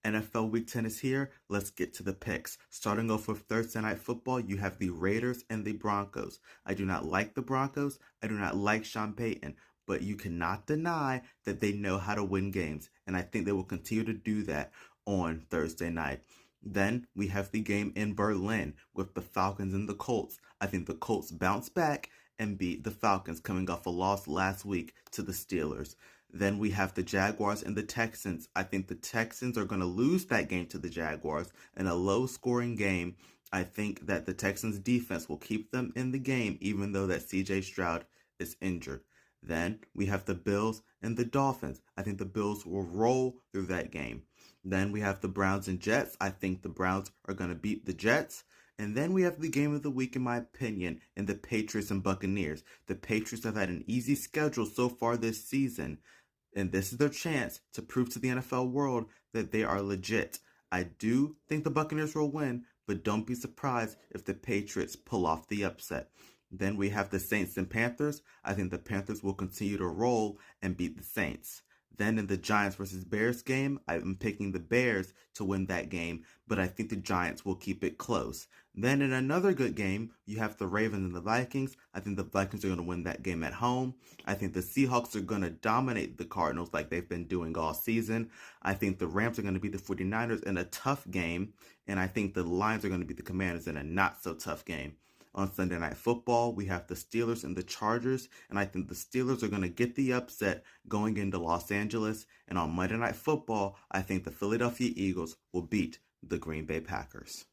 NFL Week 10 is here. Let's get to the picks. Starting off with Thursday Night Football, you have the Raiders and the Broncos. I do not like the Broncos. I do not like Sean Payton. But you cannot deny that they know how to win games. And I think they will continue to do that on Thursday night. Then we have the game in Berlin with the Falcons and the Colts. I think the Colts bounce back and beat the Falcons coming off a loss last week to the Steelers. Then we have the Jaguars and the Texans. I think the Texans are going to lose that game to the Jaguars in a low-scoring game. I think that the Texans defense will keep them in the game even though that CJ Stroud is injured. Then we have the Bills and the Dolphins. I think the Bills will roll through that game. Then we have the Browns and Jets. I think the Browns are going to beat the Jets. And then we have the game of the week, in my opinion, in the Patriots and Buccaneers. The Patriots have had an easy schedule so far this season, and this is their chance to prove to the NFL world that they are legit. I do think the Buccaneers will win, but don't be surprised if the Patriots pull off the upset. Then we have the Saints and Panthers. I think the Panthers will continue to roll and beat the Saints. Then in the Giants versus Bears game, I'm picking the Bears to win that game, but I think the Giants will keep it close. Then in another good game, you have the Ravens and the Vikings. I think the Vikings are going to win that game at home. I think the Seahawks are going to dominate the Cardinals like they've been doing all season. I think the Rams are going to beat the 49ers in a tough game, and I think the Lions are going to beat the Commanders in a not-so-tough game. On Sunday Night Football, we have the Steelers and the Chargers, and I think the Steelers are going to get the upset going into Los Angeles. And on Monday Night Football, I think the Philadelphia Eagles will beat the Green Bay Packers.